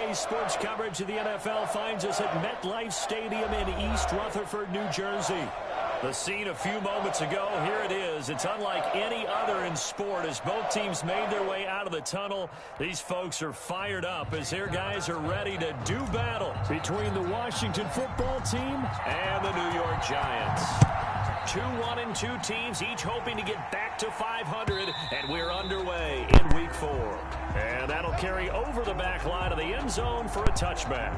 Today's sports coverage of the NFL finds us at MetLife Stadium in East Rutherford, New Jersey. The scene a few moments ago, here it is. It's unlike any other in sport as both teams made their way out of the tunnel. These folks are fired up as their guys are ready to do battle between the Washington football team and the New York Giants. 2-1-2 teams, each hoping to get back to 500, and we're underway in Week 4. And that'll carry over the back line of the end zone for a touchback.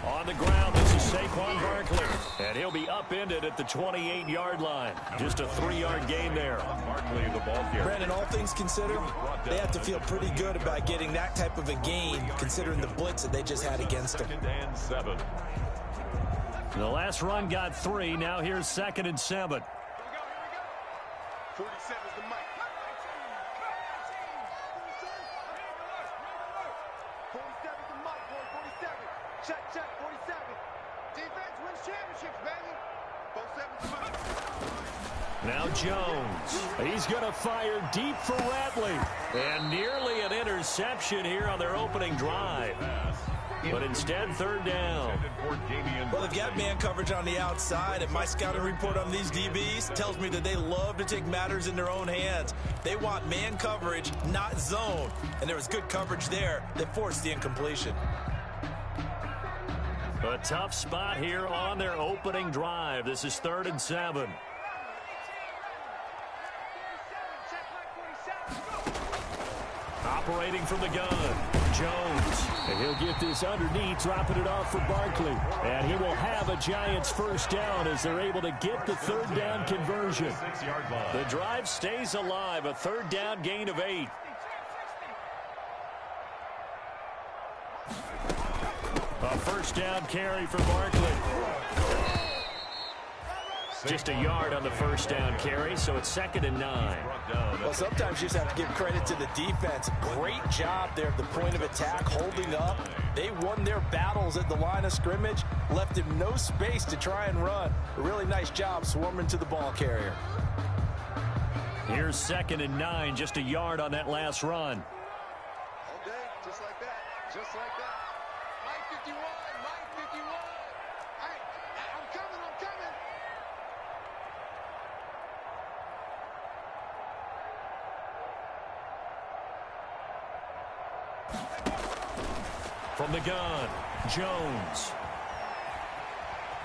On the ground, this is Saquon Barkley, and he'll be upended at the 28-yard line. Just a 3-yard gain there. Barkley, the ball carrier. Brandon, all things considered, they have to feel pretty good about getting that type of a gain, considering the blitz that they just had against them. The last run got 3. Now here's 2nd and 7. 47 is the mic. 47 is the mic, boy. 47. Check, 47. Defense wins championships, baby. 47 is the mic. Now Jones. He's going to fire deep for Ratley. And nearly an interception here on their opening drive. But instead, 3rd down. Well, they've got man coverage on the outside, and my scouting report on these DBs tells me that they love to take matters in their own hands. They want man coverage, not zone. And there was good coverage there that forced the incompletion. A tough spot here on their opening drive. This is 3rd and 7. Operating from the gun, Jones. And he'll get this underneath, dropping it off for Barkley. And he will have a Giants first down as they're able to get the 3rd down conversion. The drive stays alive, a 3rd down gain of 8. A first down carry for Barkley. Just a yard on the first down carry, so it's 2nd and 9. Well, sometimes you just have to give credit to the defense. Great job there at the point of attack, holding up. They won their battles at the line of scrimmage, left him no space to try and run. A really nice job swarming to the ball carrier. Here's 2nd and 9, just a yard on that last run. All day, just like that, just like that. Mike 51, Mike 51. I'm coming. From the gun, Jones.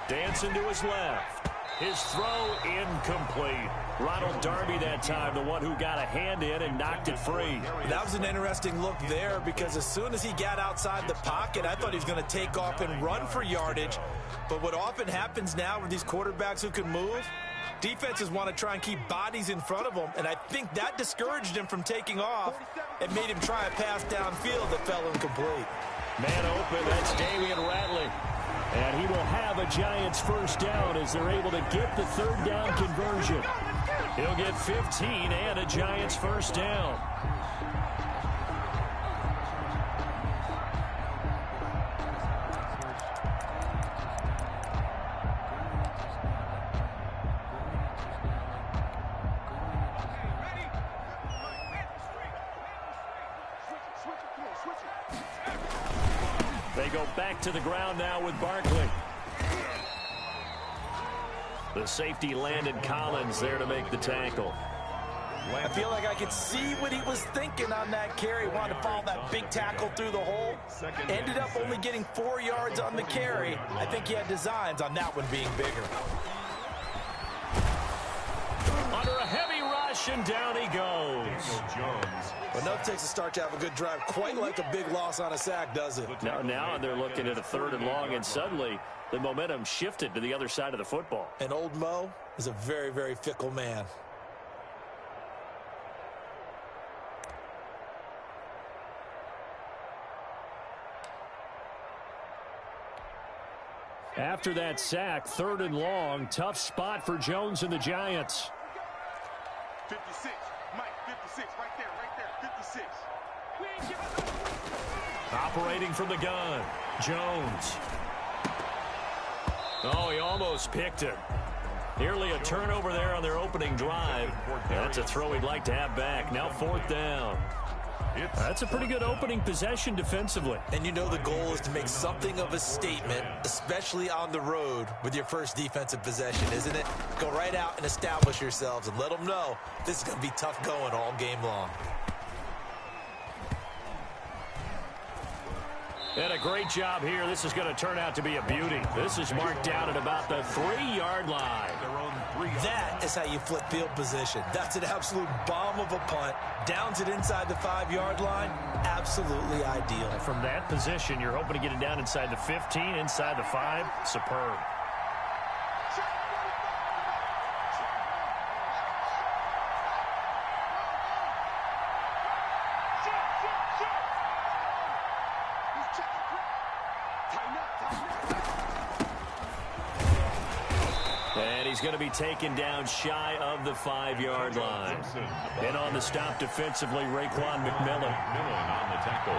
Dancing to his left. His throw incomplete. Ronald Darby that time, the one who got a hand in and knocked it free. That was an interesting look there because as soon as he got outside the pocket, I thought he was going to take off and run for yardage. But what often happens now with these quarterbacks who can move, defenses want to try and keep bodies in front of them, and I think that discouraged him from taking off and made him try a pass downfield that fell incomplete. Man open, that's Damian Ratley. And he will have a Giants first down as they're able to get the 3rd down conversion. He'll get 15 and a Giants first down. They go back to the ground now with Barkley. The safety Landon Collins there to make the tackle. I feel like I could see what he was thinking on that carry. Wanted to follow that big tackle through the hole. Ended up only getting 4 yards on the carry. I think he had designs on that one being bigger. Under a heavy rush, and down he goes. Well, enough takes a start to have a good drive. Quite like a big loss on a sack, does it? Now they're looking at a 3rd and long, and suddenly the momentum shifted to the other side of the football. And old Mo is a very, very fickle man. After that sack, 3rd and long, tough spot for Jones and the Giants. 56, Mike, 56, right there, 56. Operating from the gun, Jones. Oh, he almost picked it. Nearly a turnover there on their opening drive. That's a throw he'd like to have back. Now 4th down. That's a pretty good opening possession defensively. And you know the goal is to make something of a statement, especially on the road with your first defensive possession, isn't it? Go right out and establish yourselves and let them know this is going to be tough going all game long. And a great job here. This is going to turn out to be a beauty. This is marked down at about the 3-yard line. That is how you flip field position. That's an absolute bomb of a punt. Downs it inside the 5-yard line. Absolutely ideal. From that position, you're hoping to get it down inside the 15, inside the 5. Superb. And he's going to be taken down shy of the 5-yard line. And on the stop defensively, Raekwon McMillan. McMillan on the tackle.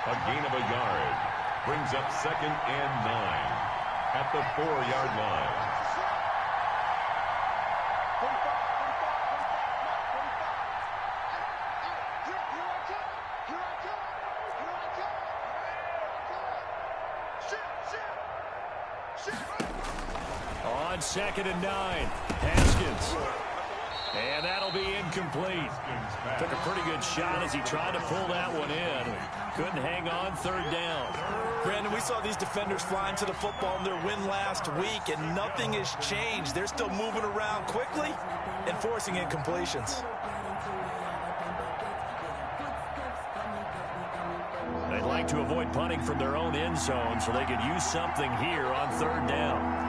A gain of a yard. Brings up 2nd and 9 at the 4-yard line. On 2nd and 9, Haskins. And that'll be incomplete. Took a pretty good shot as he tried to pull that one in. Couldn't hang on 3rd down. Brandon, we saw these defenders flying to the football in their win last week, and nothing has changed. They're still moving around quickly and forcing incompletions. They'd like to avoid punting from their own end zone so they could use something here on 3rd down.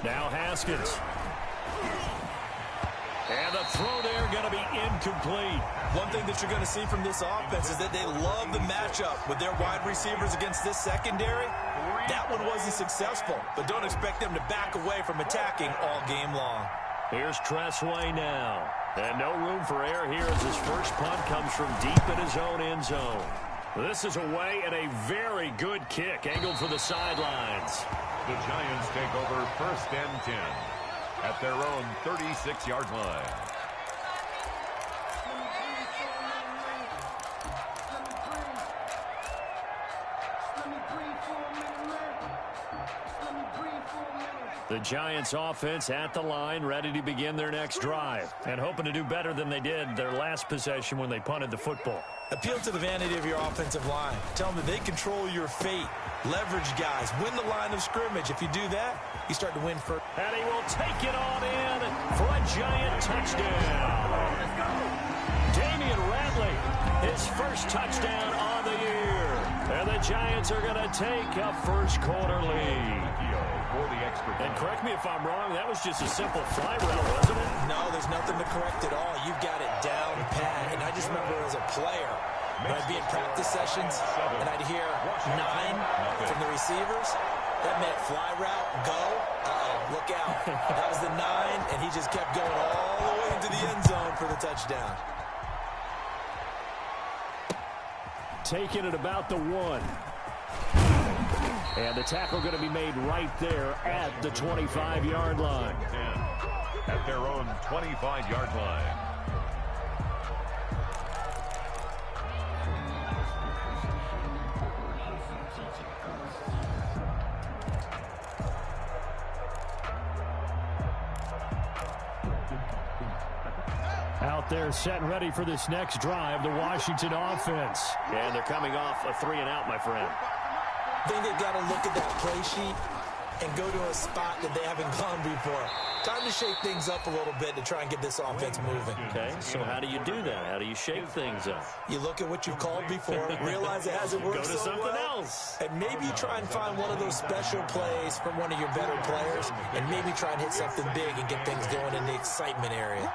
Now Haskins. And the throw there going to be incomplete. One thing that you're going to see from this offense is that they love the matchup with their wide receivers against this secondary. That one wasn't successful, but don't expect them to back away from attacking all game long. Here's Tressway now. And no room for error here as his first punt comes from deep in his own end zone. This is away and a very good kick angled for the sidelines. The Giants take over 1st and 10 at their own 36-yard line. The Giants offense at the line, ready to begin their next drive, and hoping to do better than they did their last possession when they punted the football. Appeal to the vanity of your offensive line. Tell them that they control your fate. Leverage guys. Win the line of scrimmage. If you do that, you start to win first. And he will take it on in for a Giant touchdown. Damian Ratley, his first touchdown on the year. And the Giants are going to take a first quarter lead. And correct me if I'm wrong, that was just a simple fly route, wasn't it? No, there's nothing to correct at all. You've got it down pat. And I just remember as a player, when I'd be in practice sessions and I'd hear 9 from the receivers, that meant fly route, go. Uh-oh, look out. That was the 9, and he just kept going all the way into the end zone for the touchdown. Taking it about the 1. And the tackle going to be made right there at the 25-yard line. At their own 25-yard line. Out there set and ready for this next drive, the Washington offense. And they're coming off a 3-and-out, my friend. I think they've got to look at that play sheet and go to a spot that they haven't gone before. Time to shake things up a little bit to try and get this offense moving. Okay, so how do you do that? How do you shake things up? You look at what you've called before, realize it hasn't worked Go to so something well, else. and maybe try and find one of those special plays from one of your better players, and maybe try and hit something big and get things going in the excitement area.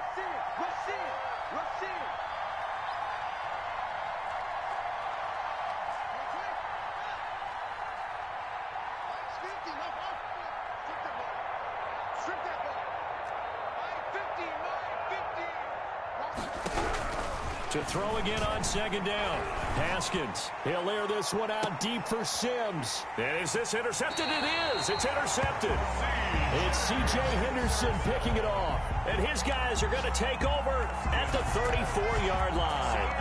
To throw again on second down. Haskins. He'll air this one out deep for Sims. And is this intercepted? It is. It's intercepted. It's C.J. Henderson picking it off. And his guys are going to take over at the 34-yard line.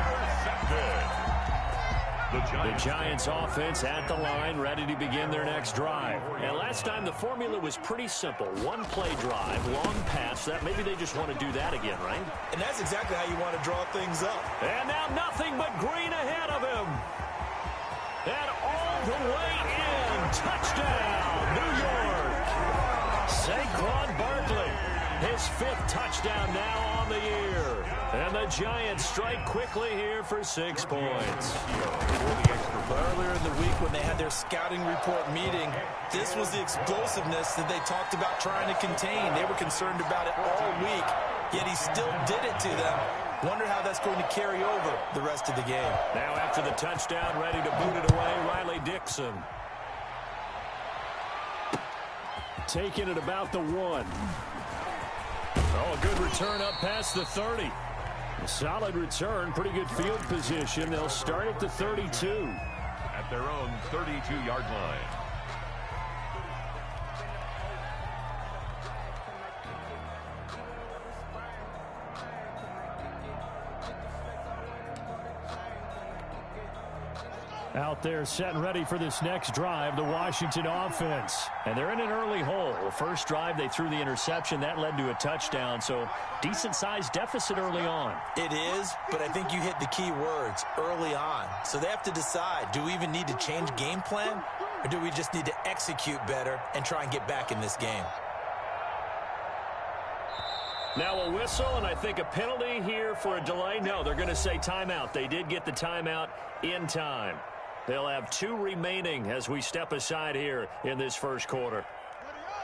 The Giants offense at the line, ready to begin their next drive. And last time the formula was pretty simple. One play drive, long pass. That maybe they just want to do that again, right? And that's exactly how you want to draw things up. And now nothing but green ahead of him. And all the way in. Touchdown, New York. Saquon Barkley. His 5th touchdown now on the year. And the Giants strike quickly here for 6 points. Earlier in the week when they had their scouting report meeting, this was the explosiveness that they talked about trying to contain. They were concerned about it all week, yet he still did it to them. Wonder how that's going to carry over the rest of the game. Now after the touchdown, ready to boot it away, Riley Dixon. Taking it about the 1. Oh, a good return up past the 30. A solid return, pretty good field position. They'll start at the 32. At their own 32-yard line. Out there set and ready for this next drive, the Washington offense. And they're in an early hole. First drive, they threw the interception. That led to a touchdown, so decent-sized deficit early on. It is, but I think you hit the key words, early on. So they have to decide, do we even need to change game plan, or do we just need to execute better and try and get back in this game? Now a whistle, and I think a penalty here for a delay. No, they're going to say timeout. They did get the timeout in time. They'll have 2 remaining as we step aside here in this first quarter.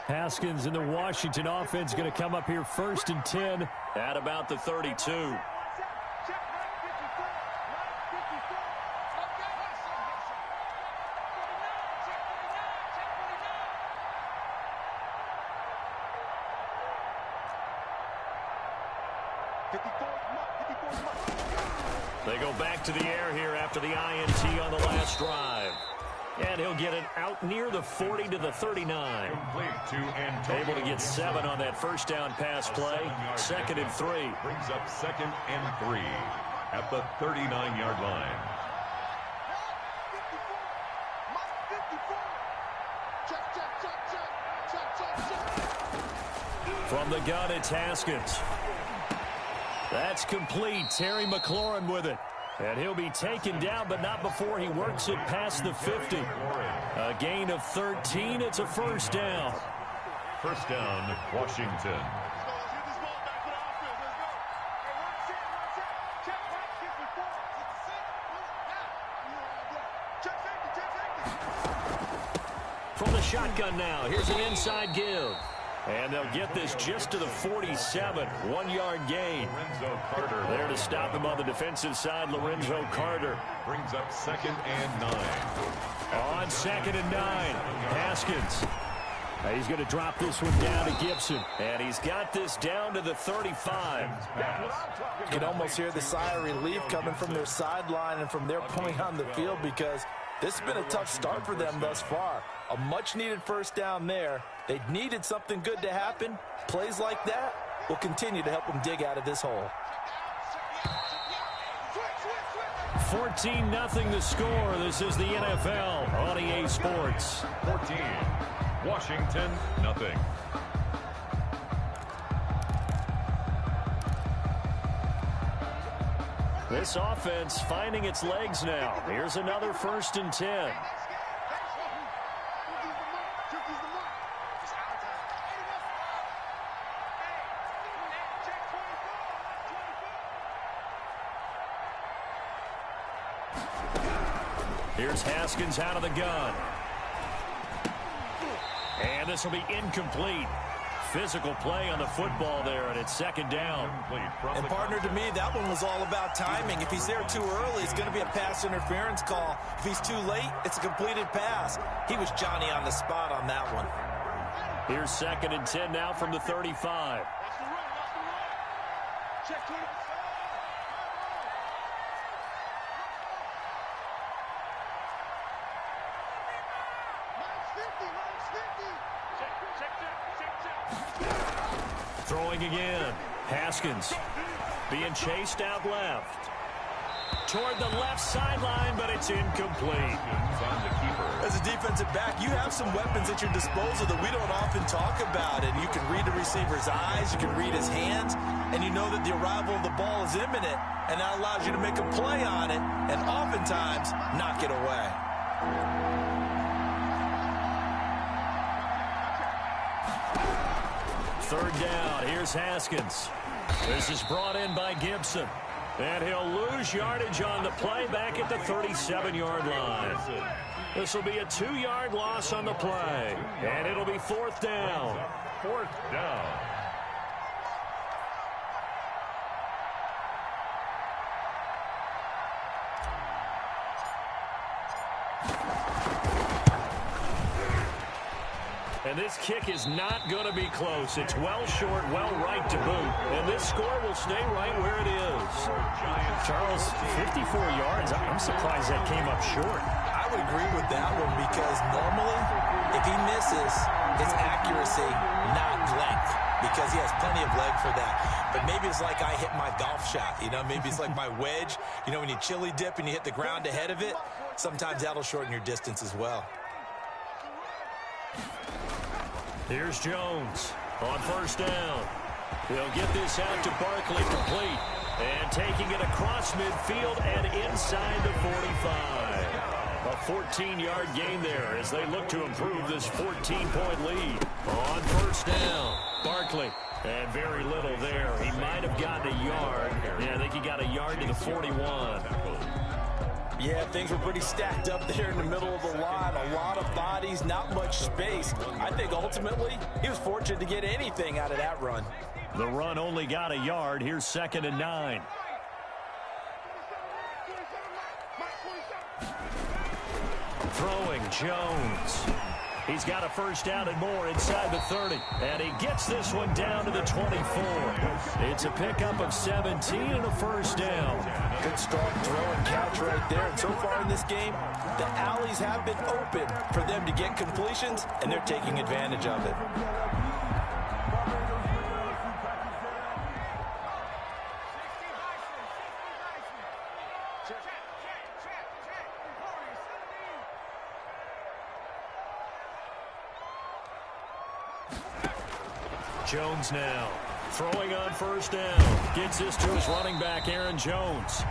Haskins and the Washington offense going to come up here 1st and 10 at about the 32. They go back to the air here after the INT on the last drive. And he'll get it out near the 40 to the 39. Able to get 7 on that first down pass play. 2nd and 3. Brings up 2nd and 3 at the 39-yard line. From the gun, it's Haskins. That's complete. Terry McLaurin with it. And he'll be taken down, but not before he works it past the 50. A gain of 13. It's a first down. First down, Washington. From the shotgun now, here's an inside give. And they'll get this just to the 47. 1-yard gain. Lorenzo Carter. There to stop him on the defensive side, Lorenzo Carter. Brings up 2nd and 9. On 2nd and 9, Haskins. He's going to drop this one down to Gibson. And he's got this down to the 35. You can almost hear the sigh of relief coming from their sideline and from their point on the field, because this has been a tough start for them thus far. A much-needed first down there. They needed something good to happen. Plays like that will continue to help them dig out of this hole. 14-0 the score. This is the NFL on EA Sports. 14, Washington, nothing. This offense finding its legs now. Here's another 1st and 10. Here's Haskins out of the gun. And this will be incomplete. Physical play on the football there, and it's 2nd down. And partner, to me, that one was all about timing. If he's there too early, it's going to be a pass interference call. If he's too late, it's a completed pass. He was Johnny on the spot on that one. Here's 2nd and 10 now from the 35. Check 20. Throwing again. Haskins being chased out left. Toward the left sideline, but it's incomplete. As a defensive back, you have some weapons at your disposal that we don't often talk about. And you can read the receiver's eyes, you can read his hands, and you know that the arrival of the ball is imminent. And that allows you to make a play on it and oftentimes knock it away. 3rd down. Here's Haskins. This is brought in by Gibson. And he'll lose yardage on the play back at the 37-yard line. This will be a 2-yard loss on the play. And it'll be 4th down. 4th down. And this kick is not going to be close. It's well short, well right to boot. And this score will stay right where it is. Charles, 54 yards. I'm surprised that came up short. I would agree with that one because normally, if he misses, it's accuracy, not length, because he has plenty of leg for that. But maybe it's like I hit my golf shot. You know, maybe it's like my wedge. You know, when you chili dip and you hit the ground ahead of it, sometimes that'll shorten your distance as well. Here's Jones on 1st down. He'll get this out to Barkley complete. And taking it across midfield and inside the 45. A 14-yard gain there as they look to improve this 14-point lead. On 1st down, Barkley. And very little there. He might have gotten a yard. Yeah, I think he got a yard to the 41. Yeah, things were pretty stacked up there in the middle of the line. A lot of bodies, not much space. I think ultimately he was fortunate to get anything out of that run. The run only got a yard. Here's 2nd and 9. Throwing Jones. He's got a 1st down and more inside the 30. And he gets this one down to the 24. It's a pickup of 17 and a 1st down. Good strong throw and catch right there. And so far in this game, the alleys have been open for them to get completions, and they're taking advantage of it. Jones now throwing on 1st down. Gets this to his running back, Aaron Jones.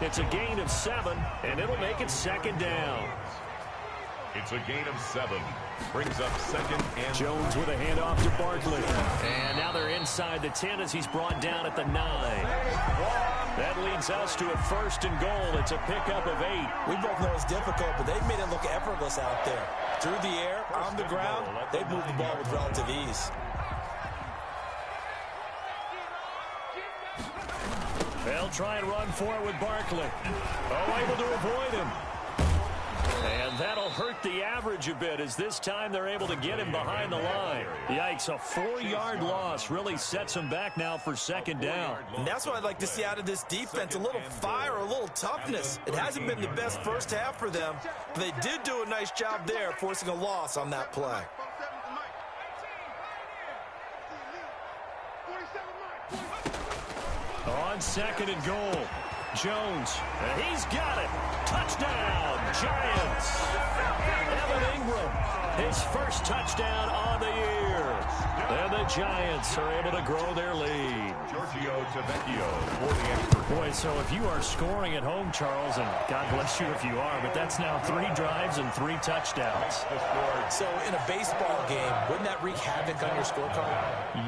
It's a gain of 7, and it'll make it 2nd down. It's a gain of 7. Brings up 2nd and... Jones with a handoff to Barkley. And now they're inside the 10 as he's brought down at the 9. That leads us to a 1st and goal. It's a pickup of 8. We both know it's difficult, but they've made it look effortless out there. Through the air, on the ground, they've moved the ball with relative ease. They'll try and run for it with Barkley. Oh, able to avoid him. And that'll hurt the average a bit as this time they're able to get him behind the line. Yikes, a 4-yard loss really sets him back now for 2nd down. And that's what I'd like to see out of this defense, a little fire, a little toughness. It hasn't been the best first half for them, but they did do a nice job there forcing a loss on that play. On 2nd and goal. Jones, and he's got it. Touchdown, Giants. Evan Ingram, his first touchdown on the year. And the Giants are able to grow their lead. Giorgio Tavecchio for the extra. Boy, so if you are scoring at home, Charles, and God bless you if you are, but that's now 3 drives and 3 touchdowns. So in a baseball game, wouldn't that wreak havoc on your scorecard?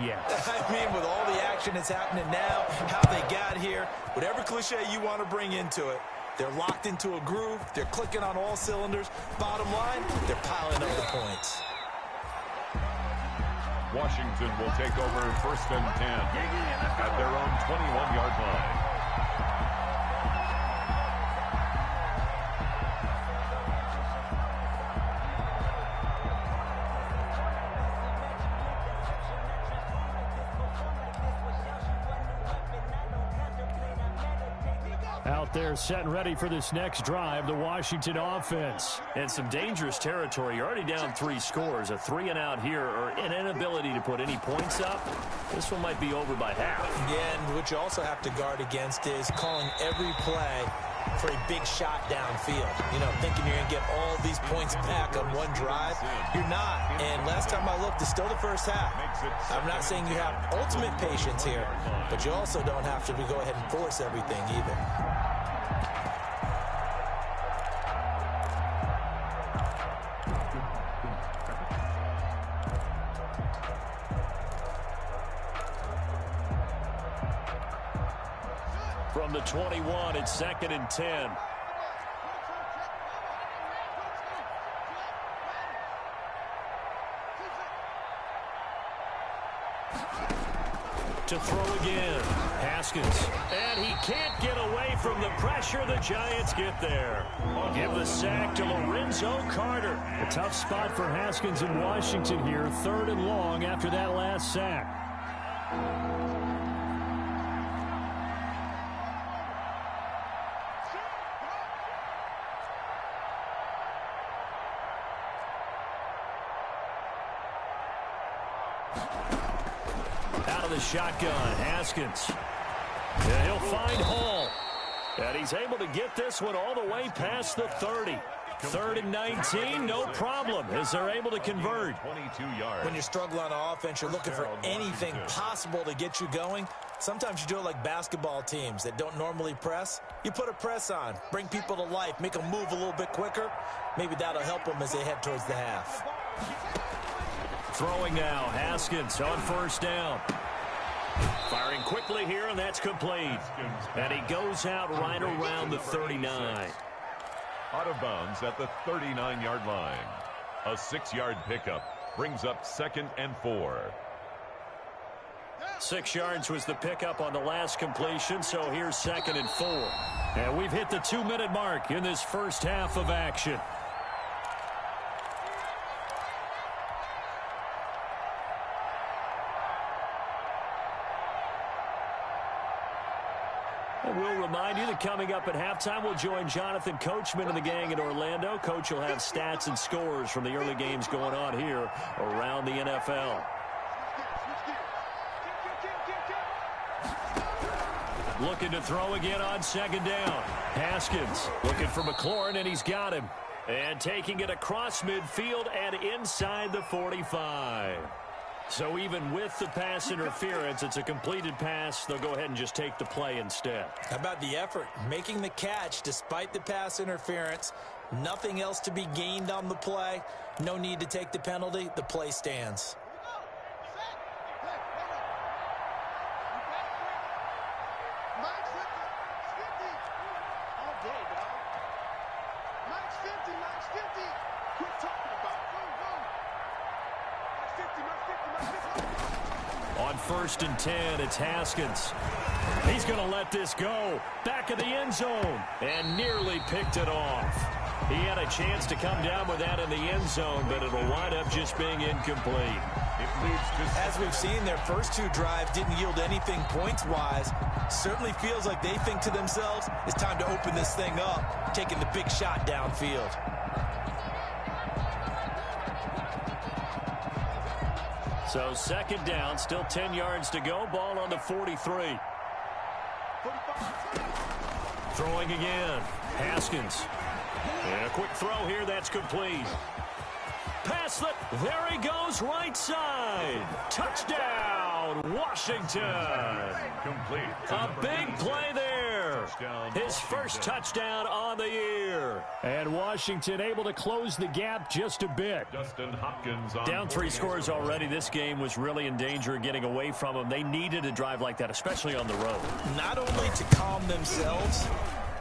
Yes. I mean, with all the action that's happening now, how they got here, whatever cliche you want to bring into it, they're locked into a groove. They're clicking on all cylinders. Bottom line, they're piling up the points. Washington will take over 1st and 10 at their own 21-yard line. Out there set and ready for this next drive, the Washington offense. And some dangerous territory. You're already down 3 scores. A 3-and-out here or an inability to put any points up. This one might be over by half. Yeah, and what you also have to guard against is calling every play for a big shot downfield. You know, thinking you're going to get all these points back on one drive. You're not. And last time I looked, it's still the first half. I'm not saying you have ultimate patience here, but you also don't have to go ahead and force everything either. From the 21, it's 2nd and 10. To throw again. Haskins. And he can't get away from the pressure. The Giants get there. Give the sack to Lorenzo Carter. A tough spot for Haskins in Washington here. 3rd and long after that last sack. Out of the shotgun, Haskins. And he'll find Hall. And he's able to get this one all the way past the 30. 3rd and 19, no problem, as they're able to convert. 22 yards. When you're struggling on offense, you're looking for anything possible to get you going. Sometimes you do it like basketball teams that don't normally press. You put a press on, bring people to life, make them move a little bit quicker. Maybe that'll help them as they head towards the half. Throwing now, Haskins on 1st down. Firing quickly here, and that's complete. And he goes out right around the 39. Out of bounds at the 39-yard line. A 6-yard pickup brings up 2nd and 4. 6 yards was the pickup on the last completion, so here's 2nd and 4. And we've hit the 2-minute mark in this first half of action. And we'll remind you that coming up at halftime, we'll join Jonathan Coachman and the gang in Orlando. Coach will have stats and scores from the early games going on here around the NFL. Looking to throw again on 2nd down. Haskins looking for McLaurin, and he's got him. And taking it across midfield and inside the 45. So even with the pass interference, it's a completed pass. They'll go ahead and just take the play instead. How about the effort? Making the catch despite the pass interference. Nothing else to be gained on the play. No need to take the penalty. The play stands. On 1st and 10, it's Haskins. He's going to let this go. Back of the end zone. And nearly picked it off. He had a chance to come down with that in the end zone, but it'll wind up just being incomplete. As we've seen, their first 2 drives didn't yield anything points-wise. Certainly feels like they think to themselves, it's time to open this thing up, taking the big shot downfield. So 2nd down, still 10 yards to go. Ball on the 43. Throwing again. Haskins. And a quick throw here. That's complete. Pass that. There he goes. Right side. Touchdown, Washington. Complete. A big play there. His first touchdown on the year. And Washington able to close the gap just a bit. Justin Hopkins on Down 3 scores already. This game was really in danger of getting away from them. They needed a drive like that, especially on the road. Not only to calm themselves,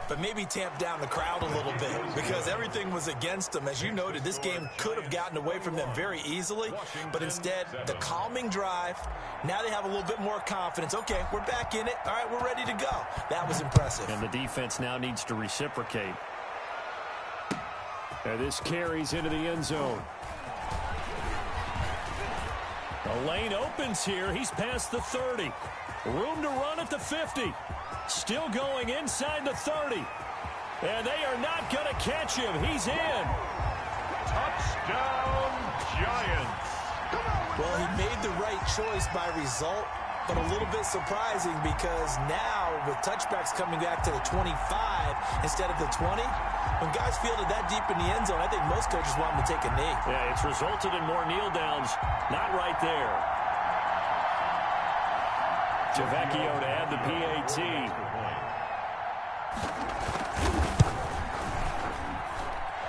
but maybe tamp down the crowd a little bit because everything was against them. As you noted, this game could have gotten away from them very easily, but instead, the calming drive, now they have a little bit more confidence. Okay, we're back in it. All right, we're ready to go. That was impressive. And the defense now needs to reciprocate. And this carries into the end zone. The lane opens here. He's past the 30. Room to run at the 50. Still going inside the 30. And they are not going to catch him. He's in. Touchdown, Giants. Well, he made the right choice by result, but a little bit surprising because now with touchbacks coming back to the 25 instead of the 20, when guys fielded that deep in the end zone, I think most coaches want them to take a knee. Yeah, it's resulted in more kneel downs. Not right there. Javecchio to add the PAT.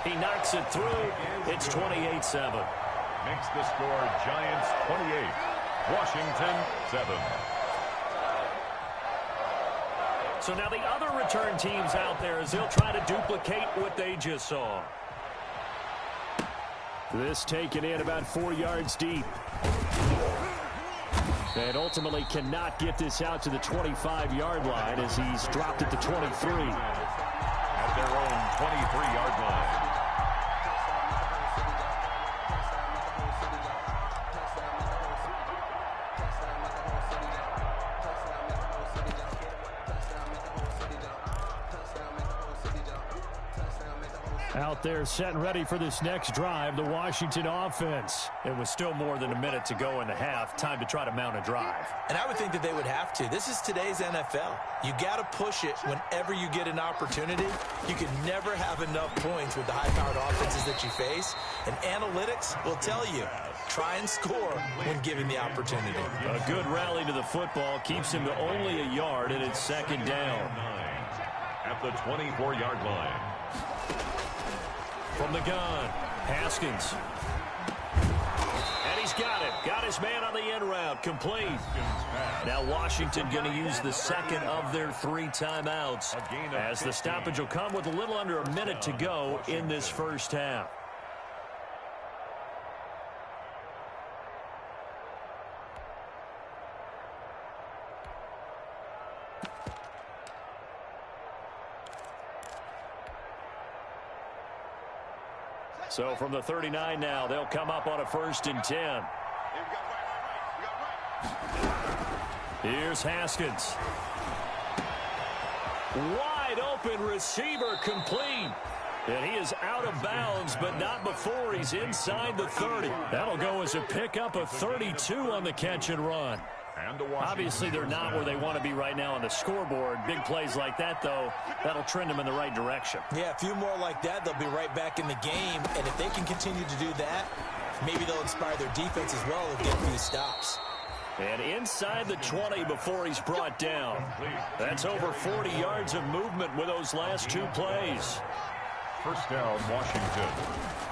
He knocks it through. It's 28-7. Makes the score Giants 28, Washington 7. So now the other return teams out there as they'll try to duplicate what they just saw. This taken in about 4 yards deep. And ultimately cannot get this out to the 25-yard line as he's dropped it to 23. At their own 23-yard line. Out there set and ready for this next drive, the Washington offense. It was still more than a minute to go in the half. Time to try to mount a drive. And I would think that they would have to. This is today's NFL. You got to push it whenever you get an opportunity. You can never have enough points with the high-powered offenses that you face. And analytics will tell you, try and score when given the opportunity. A good rally to the football keeps him to only a yard, and it's second down. At the 24-yard line. From the gun, Haskins. And he's got it. Got his man on the end route. Complete. Now Washington going to use the second of their 3 timeouts as the stoppage will come with a little under a minute to go in this first half. So from the 39 now, they'll come up on a 1st and 10. Here's Haskins. Wide open receiver complete. And he is out of bounds, but not before he's inside the 30. That'll go as a pickup of 32 on the catch and run. Obviously, they're not where they want to be right now on the scoreboard. Big plays like that, though, that'll trend them in the right direction. Yeah, a few more like that, they'll be right back in the game. And if they can continue to do that, maybe they'll inspire their defense as well and get a few stops. And inside the 20 before he's brought down. That's over 40 yards of movement with those last 2 plays. First down, Washington.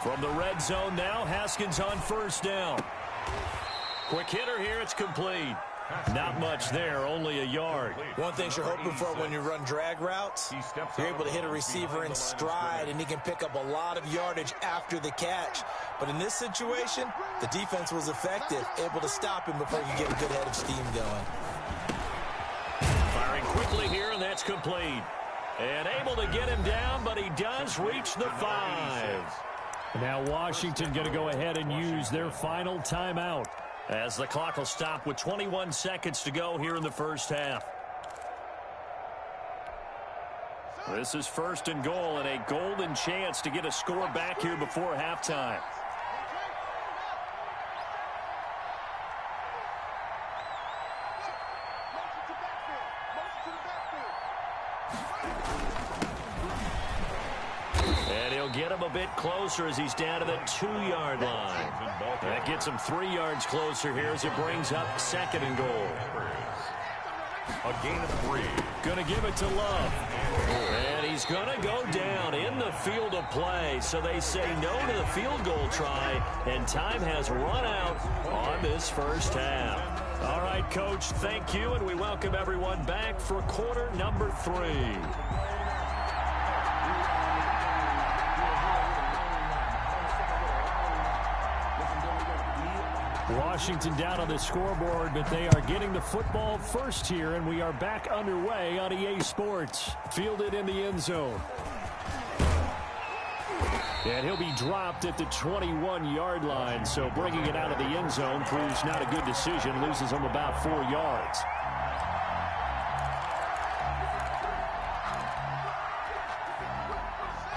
From the red zone now, Haskins on 1st down. Quick hitter here, it's complete. Not much there, only a yard. One thing you're hoping for when you run drag routes, you're able to hit a receiver in stride, and he can pick up a lot of yardage after the catch. But in this situation, the defense was effective, able to stop him before you get a good head of steam going. Firing quickly here, and that's complete. And able to get him down, but he does reach the 5. Now Washington going to go ahead and use their final timeout, as the clock will stop with 21 seconds to go here in the first half. This is 1st and goal and a golden chance to get a score back here before halftime. get him a bit closer as he's down to the 2-yard line. That gets him 3 yards closer here as it brings up 2nd and goal. A gain of 3. Going to give it to Love. And he's going to go down in the field of play. So they say no to the field goal try, and time has run out on this first half. All right, Coach, thank you, and we welcome everyone back for quarter number 3. Washington down on the scoreboard, but they are getting the football first here, and we are back underway on EA Sports. Fielded in the end zone. And he'll be dropped at the 21-yard line, so bringing it out of the end zone proves not a good decision. Loses him about 4 yards.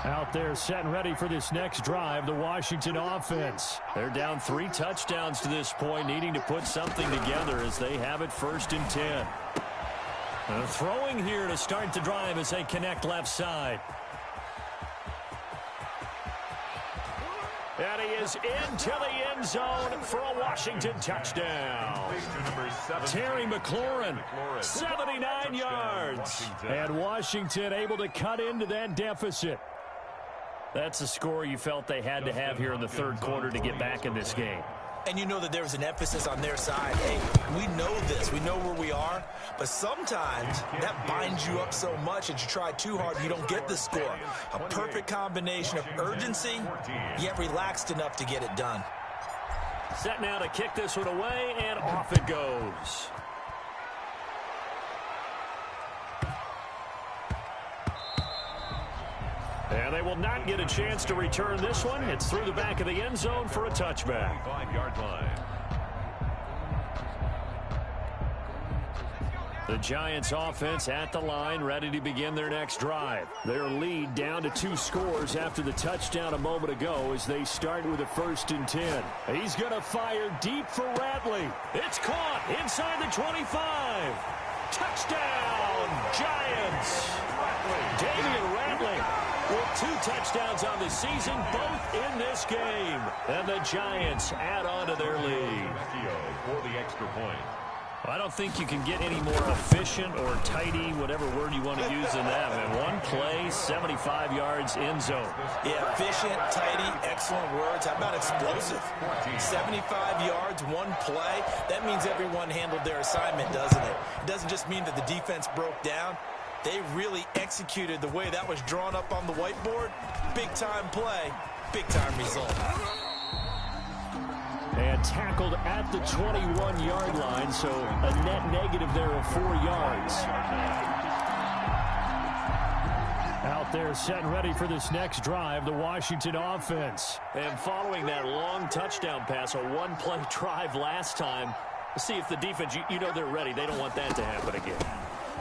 Out there set and ready for this next drive, the Washington offense. They're down 3 touchdowns to this point, needing to put something together as they have it 1st and 10. Throwing here to start the drive as they connect left side. And he is into the end zone for a Washington touchdown. Terry McLaurin, 79 yards. And Washington able to cut into that deficit. That's a score you felt they had to have here in the 3rd quarter to get back in this game. And you know that there was an emphasis on their side. Hey, we know this. We know where we are. But sometimes that binds you up so much that you try too hard and you don't get the score. A perfect combination of urgency, yet relaxed enough to get it done. Set now to kick this one away, and off it goes. And they will not get a chance to return this one. It's through the back of the end zone for a touchback. 5-yard line. The Giants offense at the line, ready to begin their next drive. Their lead down to 2 scores after the touchdown a moment ago as they start with a 1st and 10. He's going to fire deep for Ratley. It's caught inside the 25. Touchdown, Giants. Damian Ratley with 2 touchdowns on the season, both in this game. And the Giants add on to their lead. For the extra point. I don't think you can get any more efficient or tidy, whatever word you want to use in that. Man, 1 play, 75 yards, end zone. Yeah, efficient, tidy, excellent words. How about explosive? 75 yards, 1 play. That means everyone handled their assignment, doesn't it? It doesn't just mean that the defense broke down. They really executed the way that was drawn up on the whiteboard. Big-time play, big-time result. And tackled at the 21-yard line, so a net negative there of 4 yards. Out there set and ready for this next drive, the Washington offense. And following that long touchdown pass, a 1-play drive last time, let's see if the defense, you know they're ready. They don't want that to happen again.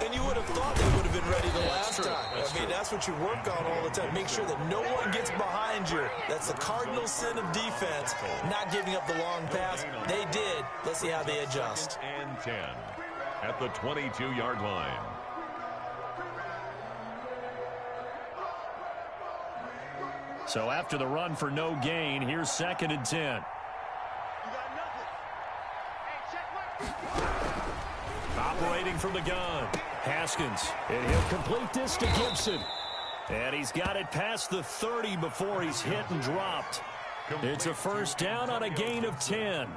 And you would have thought they would have been ready the last time. I mean, that's what you work on all the time. Make sure that no one gets behind you. That's the cardinal sin of defense, not giving up the long pass. They did. Let's see how they adjust. And 10 at the 22-yard line. So after the run for no gain, here's 2nd and 10. Operating from the gun, Haskins, and he'll complete this to Gibson. And he's got it past the 30 before he's hit and dropped. It's a 1st down on a gain of 10.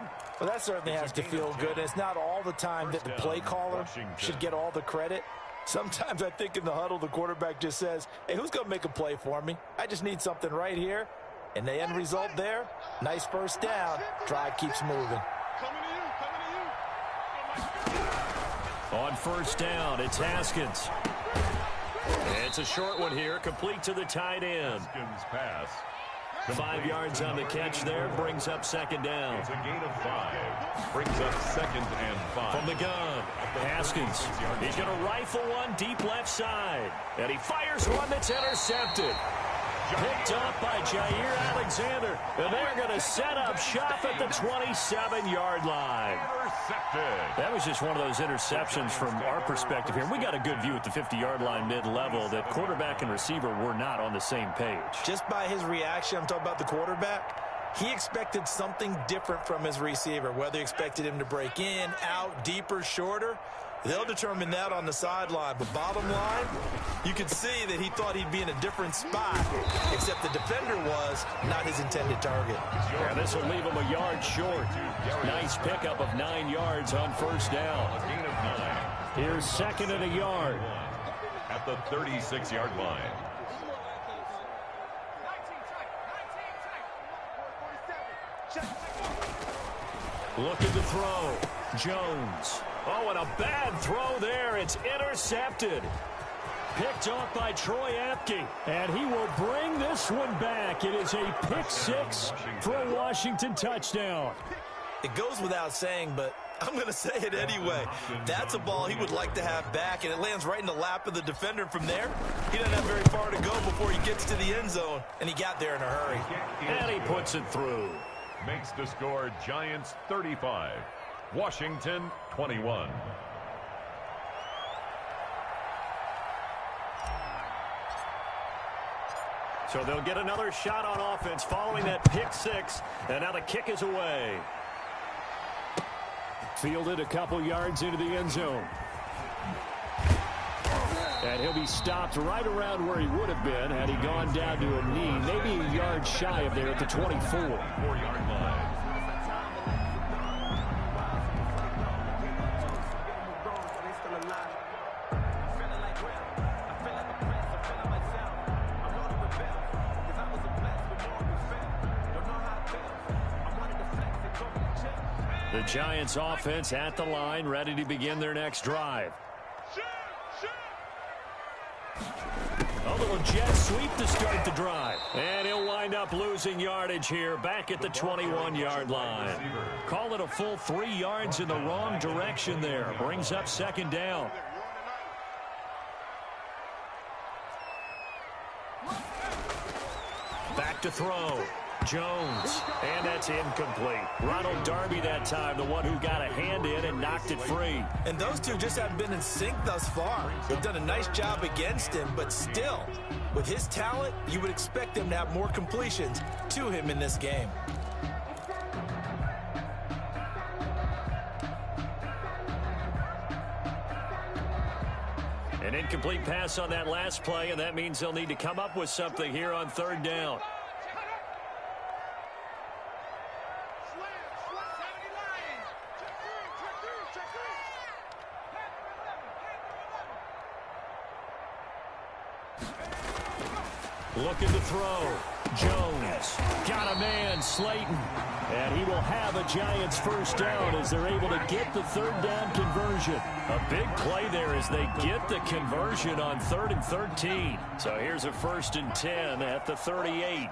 Well, that certainly has to feel good. It's not all the time that the play caller should get all the credit. Sometimes I think in the huddle, the quarterback just says, hey, who's going to make a play for me? I just need something right here. And the end result there, nice 1st down. Drive keeps moving. On 1st down, it's Haskins. It's a short one here, complete to the tight end. Haskins pass. 5 yards on the catch there, brings up 2nd down. It's a gain of 5. Brings up 2nd and 5. From the gun, Haskins. He's going to rifle one deep left side. And he fires one that's intercepted. Picked up by Jair Alexander. And they're going to set up shop at the 27-yard line. intercepted. That was just one of those interceptions from our perspective here. We got a good view at the 50-yard line mid-level that quarterback and receiver were not on the same page. Just by his reaction, I'm talking about the quarterback, he expected something different from his receiver, whether he expected him to break in, out, deeper, shorter. They'll determine that on the sideline. But bottom line, you could see that he thought he'd be in a different spot, except the defender was not his intended target. Yeah, this will leave him a yard short. Nice pickup of 9 yards on first down. A gain of 9. Here's second and a yard. At the 36-yard line. Looking to throw. Jones. Oh, and a bad throw there. It's intercepted. Picked off by Troy Apke. And he will bring this one back. It is a pick six for a Washington touchdown. It goes without saying, but I'm going to say it anyway. That's a ball he would like to have back, and it lands right in the lap of the defender. From there, he doesn't have very far to go before he gets to the end zone, and he got there in a hurry. And he puts it through. Makes the score Giants 35, Washington 21. So they'll get another shot on offense following that pick six, and now the kick is away. Fielded a couple yards into the end zone. And he'll be stopped right around where he would have been had he gone down to a knee, maybe a yard shy of there at the 24. 4-yard line. The Giants offense at the line, ready to begin their next drive. A little jet sweep to start the drive. And he'll wind up losing yardage here back at the 21-yard line. Call it a full 3 yards in the wrong direction there. Brings up second down. Back to throw. Jones, and that's incomplete. Ronald Darby that time, the one who got a hand in and knocked it free. And those two just haven't been in sync thus far. They've done a nice job against him, but still, with his talent, you would expect him to have more completions to him in this game. An incomplete pass on that last play, and that means they'll need to come up with something here on third down. Looking to throw. Jones got a man, Slayton. And he will have a Giants first down as they're able to get the third down conversion. A big play there as they get the conversion on 3rd and 13. So here's a 1st and 10 at the 38.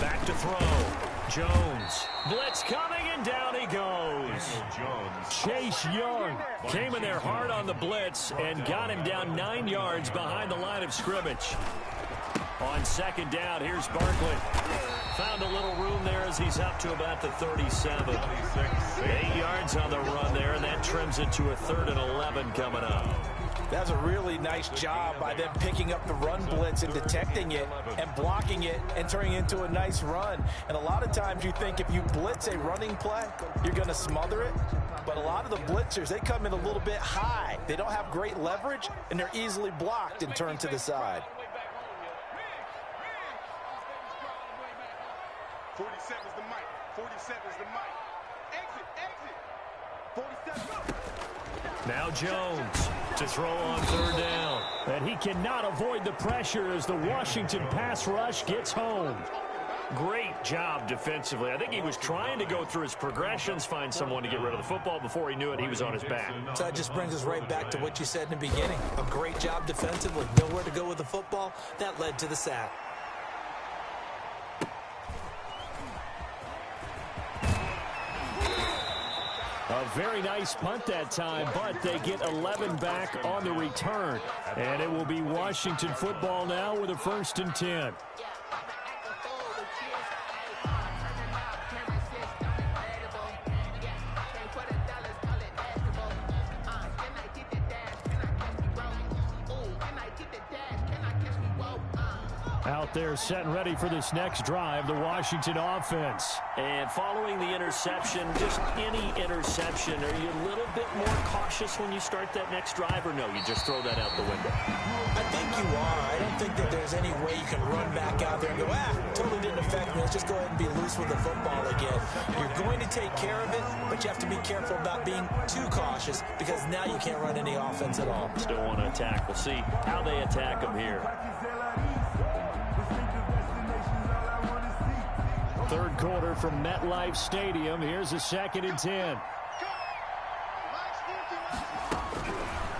Back to throw. Jones. Blitz coming, and down he goes. Chase Young came in there hard on the blitz and got him down 9 yards behind the line of scrimmage. On second down, here's Barkley. Found a little room there as he's up to about the 37. 8 yards on the run there, and that trims it to a 3rd and 11 coming up. That's a really nice job by them picking up the run blitz and detecting it and blocking it and turning it into a nice run. And a lot of times you think if you blitz a running play, you're going to smother it. But a lot of the blitzers, they come in a little bit high. They don't have great leverage, and they're easily blocked and turned to the side. 47 is the mic. 47 is the mic. Exit, exit. 47. Now Jones to throw on third down. And he cannot avoid the pressure as the Washington pass rush gets home. Great job defensively. I think he was trying to go through his progressions, find someone to get rid of the football. Before he knew it, he was on his back. So that just brings us right back to what you said in the beginning. A great job defensively. Nowhere to go with the football. That led to the sack. A very nice punt that time, but they get 11 back on the return. And it will be Washington football now with a 1st and 10. out there setting ready for this next drive, the Washington offense. And following the interception, just any interception, are you a little bit more cautious when you start that next drive, or no, you just throw that out the window? I think you are. I don't think that there's any way you can run back out there and go, totally didn't affect me. Let's just go ahead and be loose with the football again. You're going to take care of it, but you have to be careful about being too cautious because now you can't run any offense at all. Still want to attack. We'll see how they attack them here. Third quarter from MetLife Stadium. Here's a 2nd and 10.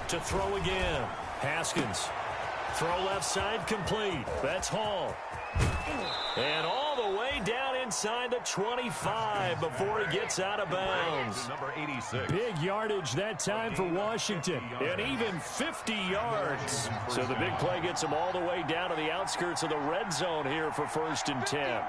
To throw again. Haskins. Throw left side complete. That's Hall. And all the way down inside the 25 before he gets out of bounds. Number 86. Big yardage that time for Washington. And even 50 yards. So the big play gets him all the way down to the outskirts of the red zone here for 1st and 10.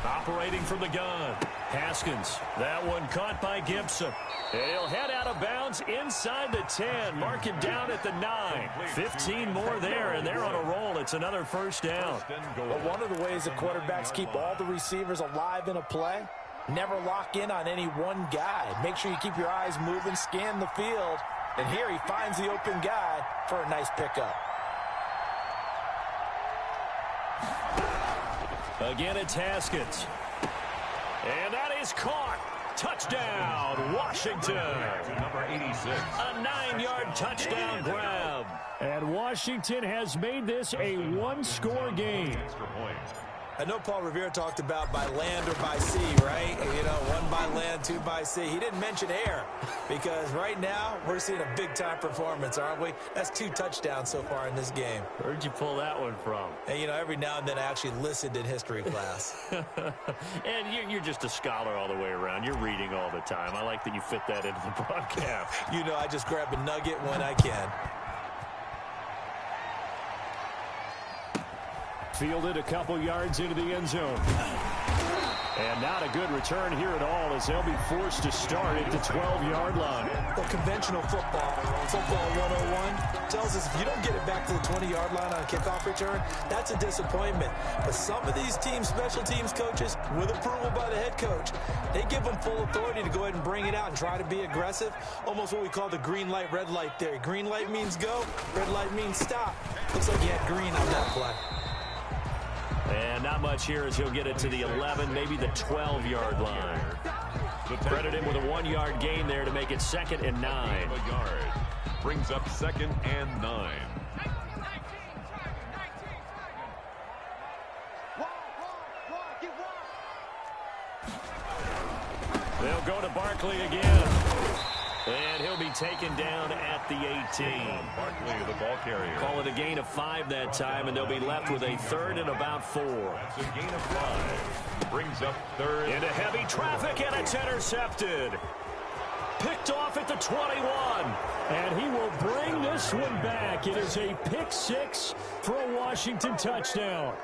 Operating from the gun. Haskins. That one caught by Gibson. And he'll head out of bounds inside the 10. Mark it down at the 9. 15 more there, and they're on a roll. It's another 1st down. But one of the ways that quarterbacks keep all the receivers alive in a play, never lock in on any one guy. Make sure you keep your eyes moving, scan the field. And here he finds the open guy for a nice pickup. Again, it's Haskins. And that is caught. Touchdown, Washington. Number 86. A 9-yard touchdown grab. And Washington has made this a one-score game. Extra point. I know Paul Revere talked about by land or by sea, right? You know, 1 by land, 2 by sea. He didn't mention air because right now we're seeing a big-time performance, aren't we? That's 2 touchdowns so far in this game. Where'd you pull that one from? And, you know, every now and then I actually listened in history class. And you're just a scholar all the way around. You're reading all the time. I like that you fit that into the broadcast. You know, I just grab a nugget when I can. Fielded a couple yards into the end zone. And not a good return here at all as they'll be forced to start at the 12-yard line. Well, conventional football 101, tells us if you don't get it back to the 20-yard line on a kickoff return, that's a disappointment. But some of these teams, special teams coaches, with approval by the head coach, they give them full authority to go ahead and bring it out and try to be aggressive. Almost what we call the green light, red light theory. Green light means go, red light means stop. Looks like he had green on that play. And not much here as he'll get it to the 11, maybe the 12-yard line. Credit him with a 1-yard gain there to make it 2nd and 9. A yard. Brings up 2nd and 9. They'll go to Barkley again. And he'll be taken down at the 18. Barkley, the ball carrier. Call it a gain of 5 that time, and they'll be left with a 3rd and about 4. That's a gain of 5. Brings up 3rd. Into heavy traffic, and it's intercepted. Picked off at the 21. And he will bring this one back. It is a pick 6 for a Washington touchdown.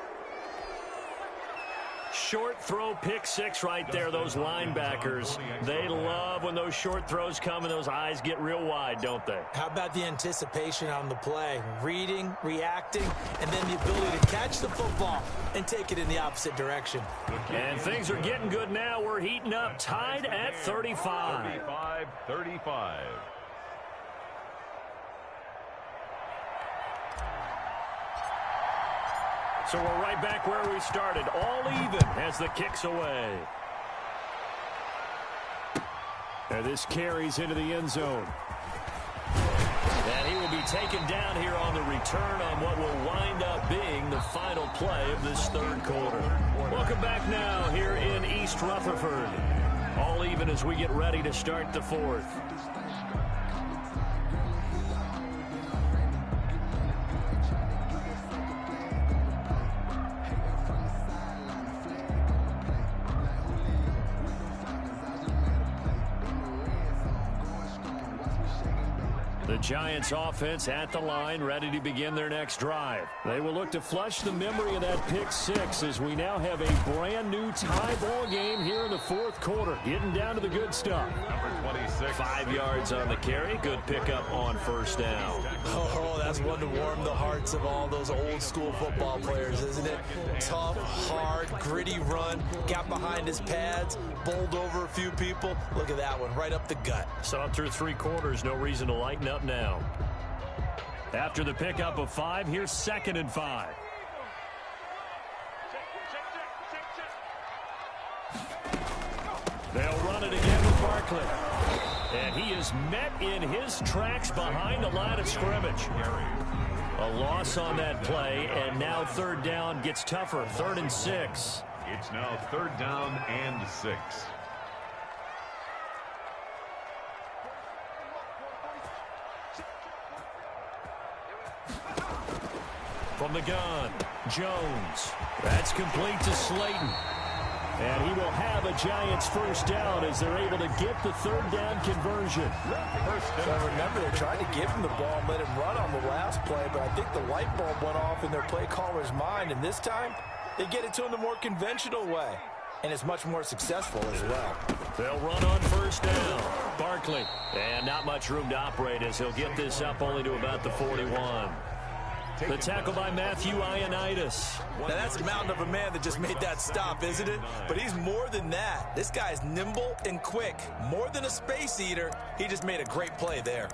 Short throw pick 6 right there. Those linebackers, they love when those short throws come and those eyes get real wide, don't they? How about the anticipation on the play? Reading, reacting, and then the ability to catch the football and take it in the opposite direction. And things are getting good now. We're heating up, tied at 35. 35-35. So we're right back where we started. All even as the kick's away. And this carries into the end zone. And he will be taken down here on the return on what will wind up being the final play of this 3rd quarter. Welcome back now here in East Rutherford. All even as we get ready to start the 4th. The Giants offense at the line, ready to begin their next drive. They will look to flush the memory of that pick six as we now have a brand new tie ball game here in the fourth quarter. Getting down to the good stuff. Number 26. 5 yards on the carry. Good pickup on first down. Oh, that's one to warm the hearts of all those old school football players, isn't it? Tough, hard, gritty run. Got behind his pads, bowled over a few people. Look at that one, right up the gut. Saw through 3 quarters, no reason to lighten up now. After the pickup of 5, here's 2nd and 5. They'll run it again with Barkley. And he is met in his tracks behind the line of scrimmage. A loss on that play, and now 3rd down gets tougher. 3rd and 6. It's now 3rd down and 6. From the gun, Jones. That's complete to Slayton. And he will have a Giants first down as they're able to get the 3rd down conversion. So remember, they tried to give him the ball and let him run on the last play, but I think the light bulb went off in their play caller's mind, and this time they get it to him the more conventional way, and it's much more successful as well. They'll run on first down. Barkley. And not much room to operate as he'll get this up only to about the 41. The tackle by Matthew Ioannidis. Now, that's a mountain of a man that just made that stop, isn't it? But he's more than that. This guy's nimble and quick. More than a space eater, he just made a great play there.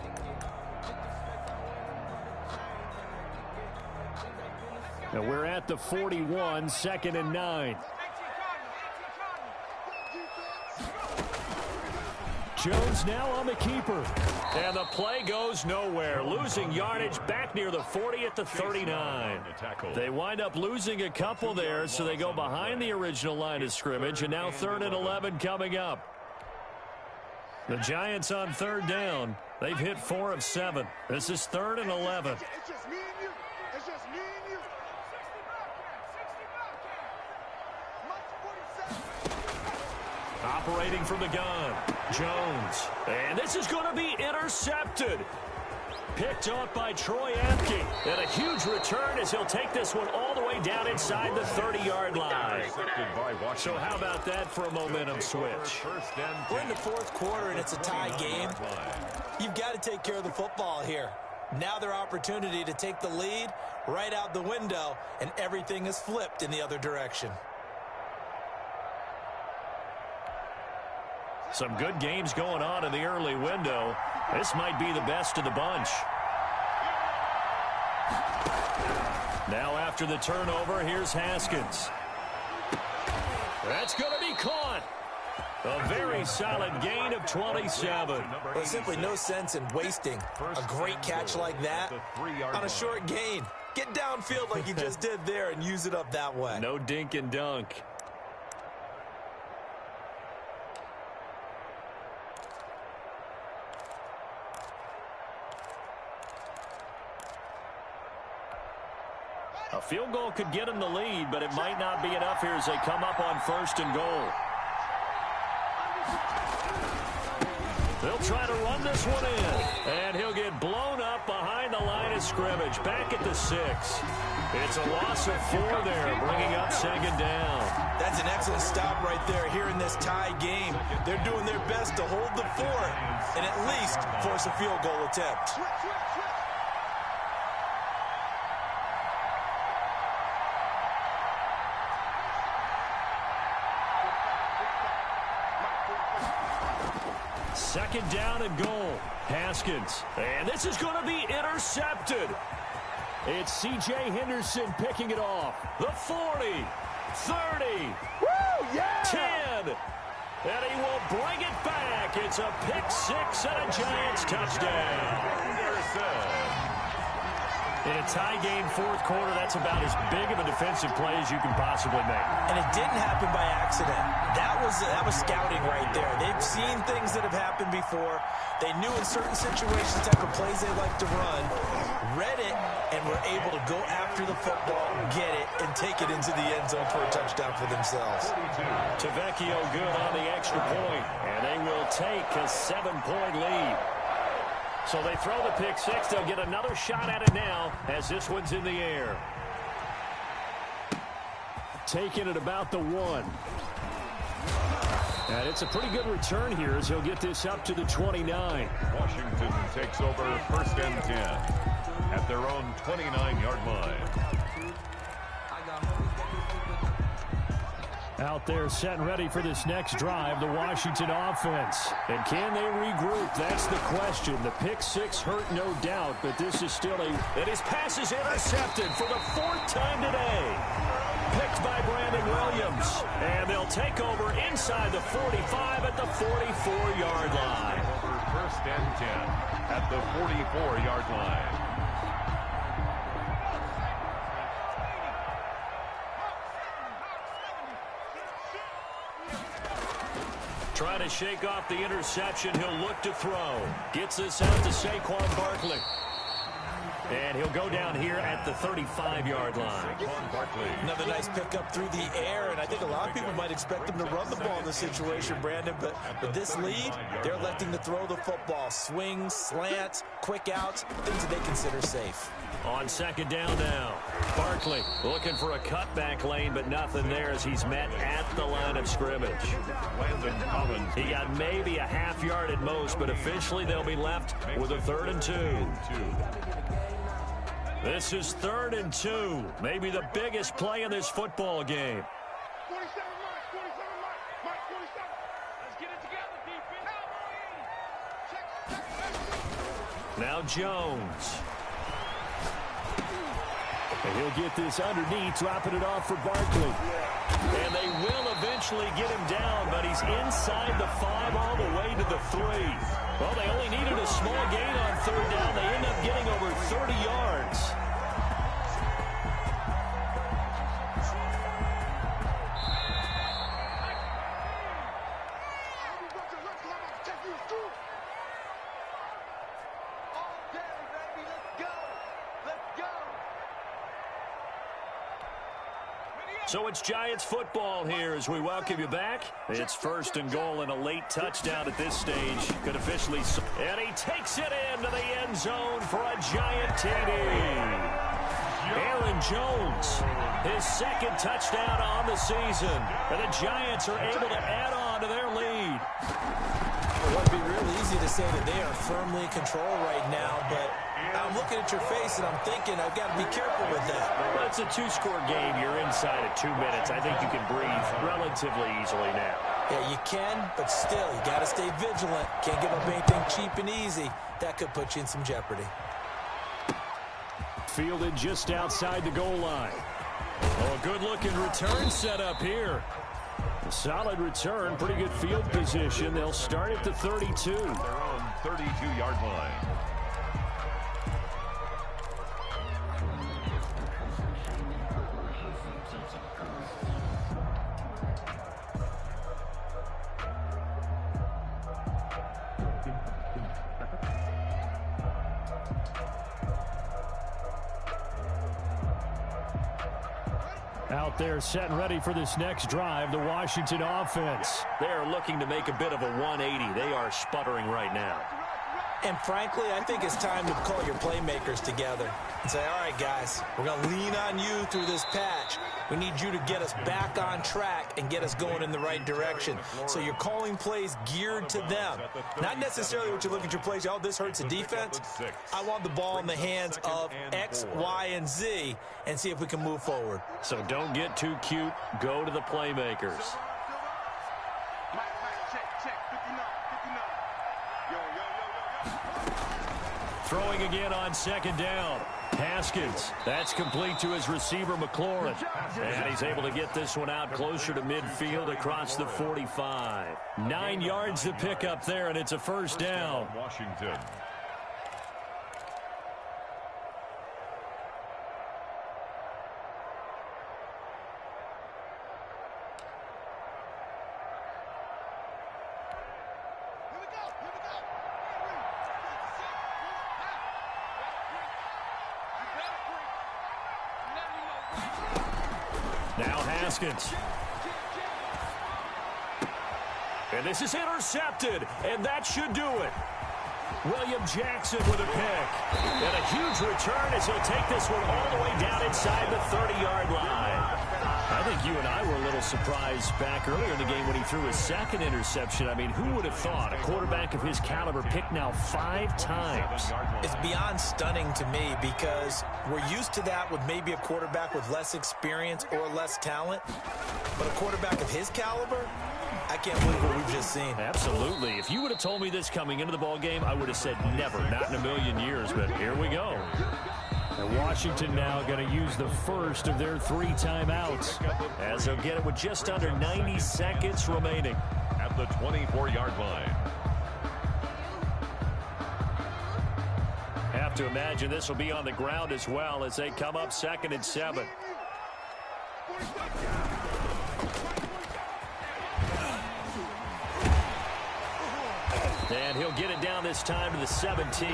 Now we're at the 41, 2nd and 9. Jones now on the keeper. And the play goes nowhere. Losing yardage back near the 40 at the 39. They wind up losing a couple there, so they go behind the original line of scrimmage, and now 3rd and 11 coming up. The Giants on 3rd down. They've hit 4 of 7. This is 3rd and 11. It's just me and you. It's just me and you. 60 Operating from the gun, Jones. And this is going to be intercepted. Picked off by Troy Apke. And a huge return as he'll take this one all the way down inside the 30-yard line. So how about that for a momentum switch? We're in the 4th quarter, and it's a tie game. You've got to take care of the football here. Now their opportunity to take the lead right out the window, and everything is flipped in the other direction. Some good games going on in the early window. This might be the best of the bunch. Now after the turnover, here's Haskins. That's going to be caught. A very solid gain of 27. There's simply no sense in wasting a great catch like that on a short gain. Get downfield like you just did there and use it up that way. No dink and dunk. A field goal could get them the lead, but it might not be enough here as they come up on 1st and goal. They'll try to run this one in, and he'll get blown up behind the line of scrimmage, back at the 6. It's a loss of 4 there, bringing up 2nd down. That's an excellent stop right there here in this tie game. They're doing their best to hold the fort and at least force a field goal attempt. Second down and goal. Haskins. And this is going to be intercepted. It's C.J. Henderson picking it off. The 40, 30, Woo, yeah! 10. And he will bring it back. It's a pick 6 and a Giants touchdown. In a tie game, 4th quarter, that's about as big of a defensive play as you can possibly make. And it didn't happen by accident. That was scouting right there. They've seen things that have happened before. They knew in certain situations type of plays they like to run, read it, and were able to go after the football, get it, and take it into the end zone for a touchdown for themselves. Tavecchio good on the extra point, and they will take a 7-point lead. So they throw the pick six. They'll get another shot at it now as this one's in the air. Taking it about the 1. And it's a pretty good return here as he'll get this up to the 29. Washington takes over 1st and 10 at their own 29-yard line. Out there set and ready for this next drive, the Washington offense. And can they regroup? That's the question. The pick six hurt, no doubt, but this is still and his pass is intercepted for the 4th time today. Picked by Brandon Williams. And they'll take over inside the 45 at the 44-yard line. Over 1st and 10 at the 44-yard line. Trying to shake off the interception. He'll look to throw. Gets this out to Saquon Barkley. And he'll go down here at the 35-yard line. Another nice pickup through the air, and I think a lot of people might expect him to run the ball in this situation, Brandon, but with this lead, they're electing to throw the football. Swings, slants, quick outs, things that they consider safe. On 2nd down now, Barkley looking for a cutback lane, but nothing there as he's met at the line of scrimmage. He got maybe a half yard at most, but officially they'll be left with a 3rd and 2. This is 3rd and 2, maybe the biggest play in this football game. 47 mark, 47 mark, 47. Let's get it together, defense. Now Jones. And he'll get this underneath, dropping it off for Barkley. And they will eventually get him down, but he's inside the 5 all the way to the 3. Well, they only needed a small gain on 3rd down. They end up getting over 30 yards. So it's Giants football here as we welcome you back. It's 1st and goal and a late touchdown at this stage. Could officially... And he takes it into the end zone for a Giant TD. Aaron Jones, his 2nd touchdown on the season. And the Giants are able to add on to their lead. It would be real easy to say that they are firmly in control right now, but I'm looking at your face and I'm thinking I've got to be careful with that. Well, it's a 2-score game. You're inside of 2 minutes. I think you can breathe relatively easily now. Yeah, you can, but still, you got to stay vigilant. Can't give up anything cheap and easy. That could put you in some jeopardy. Fielded just outside the goal line. Oh, a good-looking return set up here. A solid return, pretty good field position. They'll start at the 32. Their own 32-yard line. Out there set and ready for this next drive, the Washington offense. They are looking to make a bit of a 180. They are sputtering right now. And frankly, I think it's time to call your playmakers together and say, all right, guys, we're going to lean on you through this patch. We need you to get us back on track and get us going in the right direction. So you're calling plays geared to them. Not necessarily what you look at your plays, oh, this hurts the defense. I want the ball in the hands of X, Y, and Z and see if we can move forward. So don't get too cute. Go to the playmakers. Throwing again on 2nd down. Haskins. That's complete to his receiver, McLaurin. And he's able to get this one out closer to midfield across the 45. 9 yards to pick up there, and it's a 1st down. Washington. Now Haskins. And this is intercepted, and that should do it. William Jackson with a pick. And a huge return as he'll take this one all the way down inside the 30-yard line. I think you and I were a little surprised back earlier in the game when he threw his second interception. I mean, who would have thought a quarterback of his caliber picked now 5 times? It's beyond stunning to me because we're used to that with maybe a quarterback with less experience or less talent. But a quarterback of his caliber, I can't believe what we've just seen. Absolutely. If you would have told me this coming into the ball game, I would have said never, not in a million years. But here we go. And Washington now going to use the first of their 3 timeouts as they'll get it with just under 90 seconds remaining. At the 24-yard line. Have to imagine this will be on the ground as well as they come up 2nd and 7. And he'll get it down this time to the 17.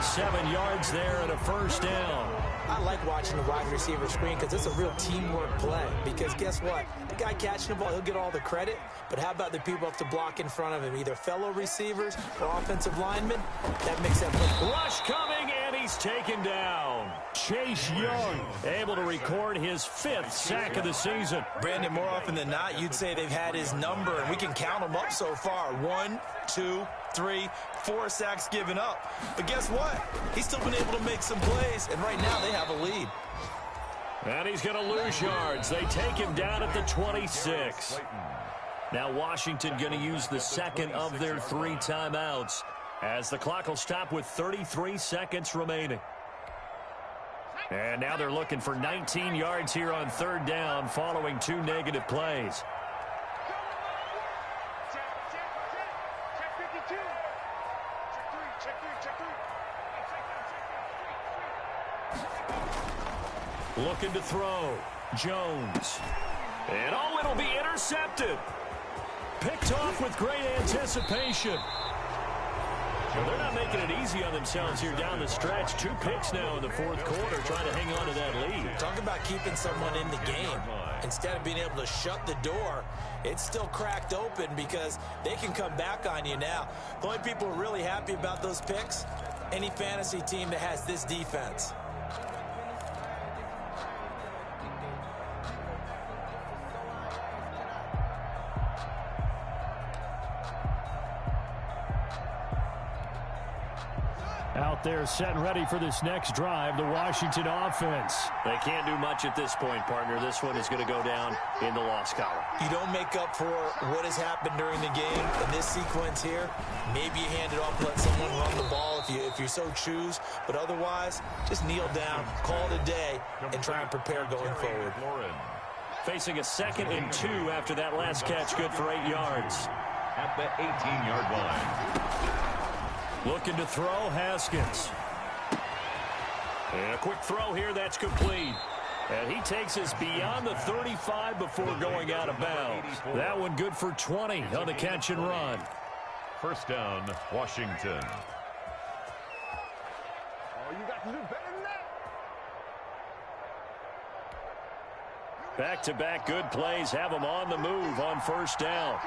7 yards there and a first down. I like watching the wide receiver screen because it's a real teamwork play. Because guess what? The guy catching the ball, he'll get all the credit. But how about the people up to block in front of him? Either fellow receivers or offensive linemen. That makes that play. Rush coming, and he's taken down. Chase Young able to record his 5th sack of the season. Brandon, more often than not, you'd say they've had his number, and we can count them up so far. 1, 2, 3, 4 sacks given up. But guess what? He's still been able to make some plays, and right now they have a lead. And he's going to lose yards. They take him down at the 26. Now Washington going to use the second of their 3 timeouts as the clock will stop with 33 seconds remaining. And now they're looking for 19 yards here on 3rd down following 2 negative plays. Looking to throw. Jones. And oh, it'll be intercepted. Picked off with great anticipation. Well, they're not making it easy on themselves here down the stretch. 2 picks now in the 4th quarter trying to hang on to that lead. Talk about keeping someone in the game. Instead of being able to shut the door, it's still cracked open because they can come back on you now. The only people who are really happy about those picks, any fantasy team that has this defense. Out there set and ready for this next drive, the Washington offense. They can't do much at this point, partner. This one is going to go down in the loss column. You don't make up for what has happened during the game in this sequence here. Maybe you hand it off and let someone run the ball if you so choose. But otherwise, just kneel down, call it a day, and try and prepare going forward. Facing a 2nd and 2 after that last catch, good for 8 yards. At the 18-yard line. Looking to throw, Haskins. And a quick throw here, that's complete. And he takes us beyond the 35 before going out of bounds. That one good for 20 on the catch and run. First down, Washington. Oh, you got to do better than that. Back-to-back good plays have them on the move on first down.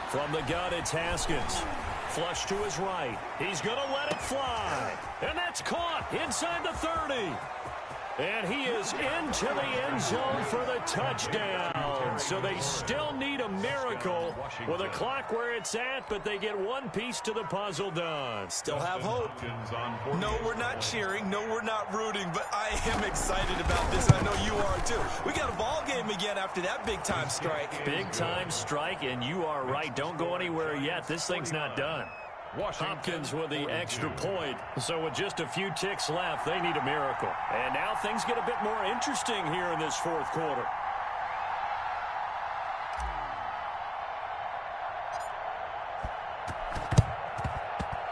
From the gun, it's Haskins. Flush to his right. He's going to let it fly. And that's caught inside the 30. And he is into the end zone for the touchdown. So they still need a miracle with a clock where it's at, but they get one piece to the puzzle done. Still have hope. No, we're not cheering. No, we're not rooting, but I am excited about this. I know you are too. We got a ball game again after that big-time strike. Big-time strike, and you are right. Don't go anywhere yet. This thing's not done. Hopkins with the extra point. So with just a few ticks left, they need a miracle. And now things get a bit more interesting here in this 4th quarter.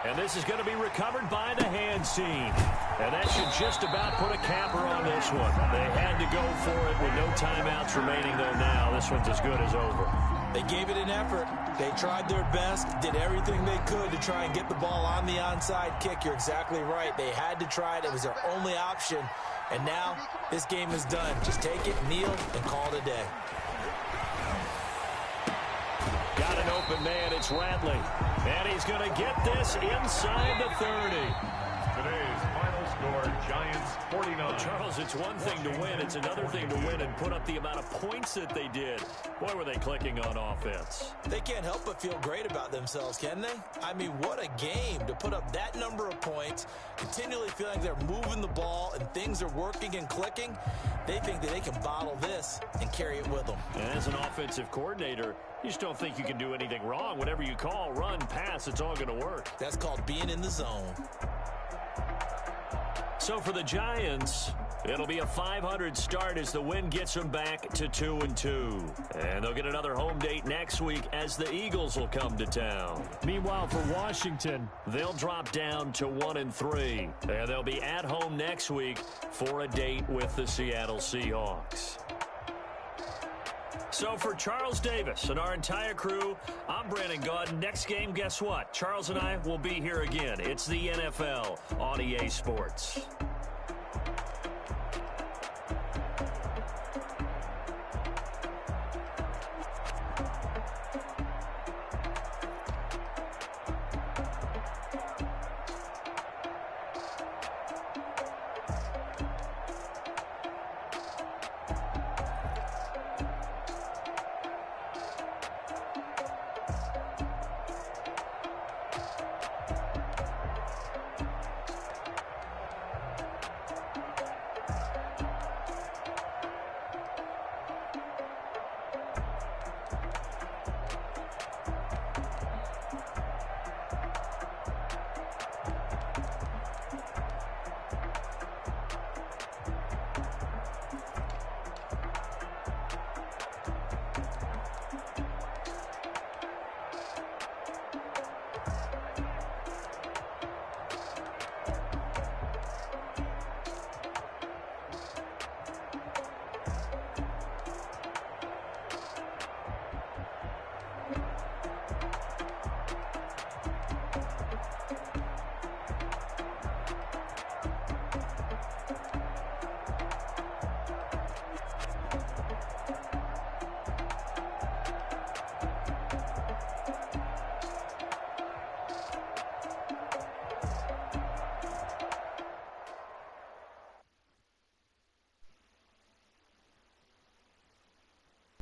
And this is going to be recovered by the hands team. And that should just about put a capper on this one. They had to go for it with no timeouts remaining, though now this one's as good as over. They gave it an effort. They tried their best, did everything they could to try and get the ball on the onside kick. You're exactly right. They had to try it. It was their only option. And now this game is done. Just take it, kneel, and call it a day. Got an open man. It's Ratley. And he's going to get this inside the 30. Today's final score, Giants 49. Well, Charles, it's one thing to win. It's another thing to win and put up the amount of points that they did. Boy, were they clicking on offense. They can't help but feel great about themselves, can they? I mean, what a game to put up that number of points, continually feeling they're moving the ball and things are working and clicking. They think that they can bottle this and carry it with them. And as an offensive coordinator, you just don't think you can do anything wrong. Whatever you call, run, pass, it's all going to work. That's called being in the zone. So for the Giants, it'll be a .500 start as the win gets them back to 2-2. And they'll get another home date next week as the Eagles will come to town. Meanwhile, for Washington, they'll drop down to 1-3. And they'll be at home next week for a date with the Seattle Seahawks. So for Charles Davis and our entire crew, I'm Brandon Gaudin. Next game, guess what? Charles and I will be here again. It's the NFL on EA Sports.